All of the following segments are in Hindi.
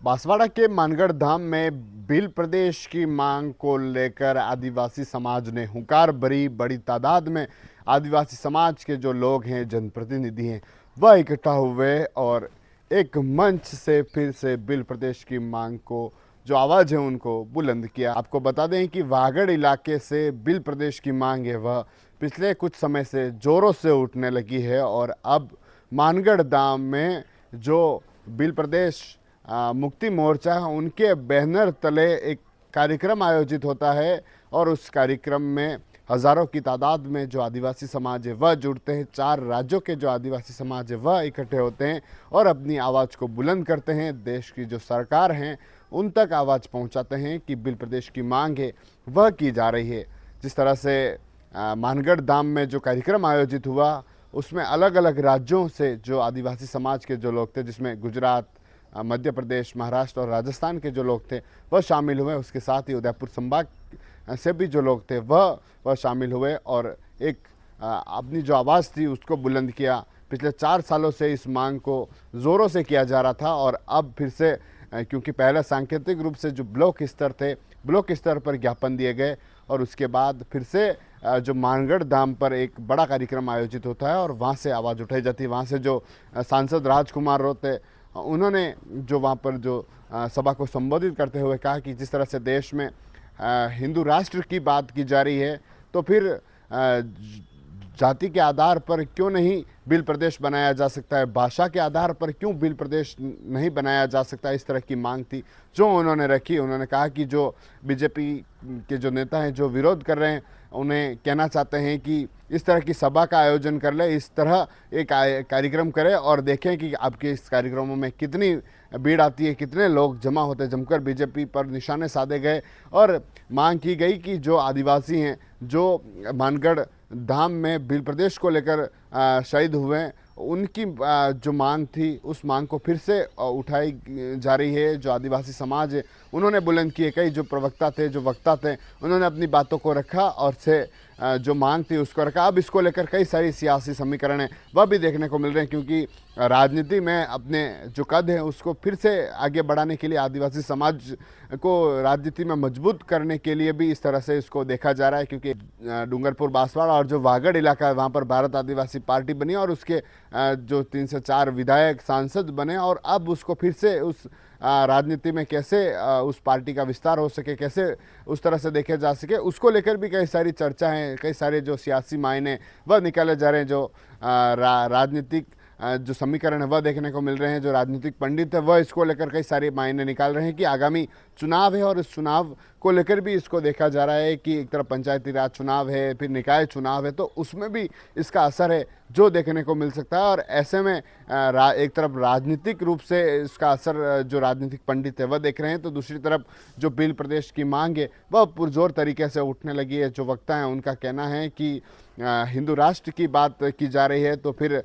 बांसवाड़ा के मानगढ़ धाम में भील प्रदेश की मांग को लेकर आदिवासी समाज ने हुंकार भरी। बड़ी तादाद में आदिवासी समाज के जो लोग हैं, जनप्रतिनिधि हैं, वह इकट्ठा हुए और एक मंच से फिर से भील प्रदेश की मांग को जो आवाज़ है उनको बुलंद किया। आपको बता दें कि वागड़ इलाके से भील प्रदेश की मांग है वह पिछले कुछ समय से जोरों से उठने लगी है और अब मानगढ़ धाम में जो भील प्रदेश मुक्ति मोर्चा है उनके बैनर तले एक कार्यक्रम आयोजित होता है और उस कार्यक्रम में हज़ारों की तादाद में जो आदिवासी समाज है वह जुड़ते हैं। 4 राज्यों के जो आदिवासी समाज है वह इकट्ठे होते हैं और अपनी आवाज़ को बुलंद करते हैं। देश की जो सरकार हैं उन तक आवाज़ पहुंचाते हैं कि भील प्रदेश की मांग है वह की जा रही है। जिस तरह से मानगढ़ धाम में जो कार्यक्रम आयोजित हुआ उसमें अलग अलग राज्यों से जो आदिवासी समाज के जो लोग थे, जिसमें गुजरात, मध्य प्रदेश, महाराष्ट्र और राजस्थान के जो लोग थे वह शामिल हुए। उसके साथ ही उदयपुर संभाग से भी जो लोग थे वह शामिल हुए और एक अपनी जो आवाज़ थी उसको बुलंद किया। पिछले 4 सालों से इस मांग को ज़ोरों से किया जा रहा था और अब फिर से क्योंकि पहले सांकेतिक रूप से जो ब्लॉक स्तर थे, ब्लॉक स्तर पर ज्ञापन दिए गए और उसके बाद फिर से जो मानगढ़ धाम पर एक बड़ा कार्यक्रम आयोजित होता है और वहाँ से आवाज़ उठाई जाती है। वहाँ से जो सांसद राजकुमार रोते उन्होंने जो वहाँ पर जो सभा को संबोधित करते हुए कहा कि जिस तरह से देश में हिंदू राष्ट्र की बात की जा रही है तो फिर जाति के आधार पर क्यों नहीं भील प्रदेश बनाया जा सकता है, भाषा के आधार पर क्यों भील प्रदेश नहीं बनाया जा सकता। इस तरह की मांग थी जो उन्होंने रखी। उन्होंने कहा कि जो बीजेपी के जो नेता हैं जो विरोध कर रहे हैं उन्हें कहना चाहते हैं कि इस तरह की सभा का आयोजन कर ले, इस तरह एक कार्यक्रम करें और देखें कि आपके इस कार्यक्रमों में कितनी भीड़ आती है, कितने लोग जमा होते हैं। जमकर बीजेपी पर निशाने साधे गए और मांग की गई कि जो आदिवासी हैं जो मानगढ़ धाम में भील प्रदेश को लेकर शहीद हुए उनकी जो मांग थी उस मांग को फिर से उठाई जा रही है। जो आदिवासी समाज है उन्होंने बुलंद किए। कई जो प्रवक्ता थे, जो वक्ता थे, उन्होंने अपनी बातों को रखा और से जो मांग थी उसको रखा। अब इसको लेकर कई सारी सियासी समीकरण हैं वह भी देखने को मिल रहे हैं क्योंकि राजनीति में अपने जो कद है उसको फिर से आगे बढ़ाने के लिए, आदिवासी समाज को राजनीति में मजबूत करने के लिए भी इस तरह से इसको देखा जा रहा है। क्योंकि डूंगरपुर, बांसवाड़ा और जो वागड़ इलाका है वहाँ पर भारत आदिवासी पार्टी बनी और उसके जो 3 से 4 विधायक, सांसद बने और अब उसको फिर से उस राजनीति में कैसे उस पार्टी का विस्तार हो सके, कैसे उस तरह से देखे जा सके, उसको लेकर भी कई सारी चर्चा हैं। कई सारे जो सियासी मायने वह निकाले जा रहे हैं। जो राजनीतिक जो समीकरण है वह देखने को मिल रहे हैं। जो राजनीतिक पंडित है वह इसको लेकर कई सारे मायने निकाल रहे हैं कि आगामी चुनाव है और इस चुनाव को लेकर भी इसको देखा जा रहा है कि एक तरफ पंचायती राज चुनाव है, फिर निकाय चुनाव है, तो उसमें भी इसका असर है जो देखने को मिल सकता है। और ऐसे में एक तरफ राजनीतिक रूप से इसका असर जो राजनीतिक पंडित है वह देख रहे हैं, तो दूसरी तरफ जो भील प्रदेश की मांग है वह पुरजोर तरीके से उठने लगी है। जो वक्ता हैं उनका कहना है कि हिंदू राष्ट्र की बात की जा रही है तो फिर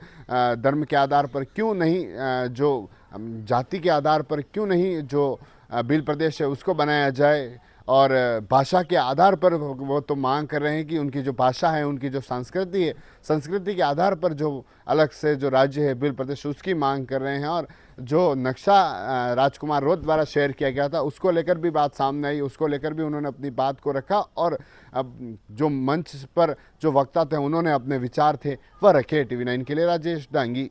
धर्म के आधार पर क्यों नहीं, जो जाति के आधार पर क्यों नहीं जो भील प्रदेश है उसको बनाया जाए। और भाषा के आधार पर वो तो मांग कर रहे हैं कि उनकी जो भाषा है, उनकी जो संस्कृति है, संस्कृति के आधार पर जो अलग से जो राज्य है भील प्रदेश उसकी मांग कर रहे हैं। और जो नक्शा राजकुमार रोत द्वारा शेयर किया गया था उसको लेकर भी बात सामने आई, उसको लेकर भी उन्होंने अपनी बात को रखा और अब जो मंच पर जो वक्ता थे उन्होंने अपने विचार थे वह रखे। TV9 के लिए राजेश डांगी।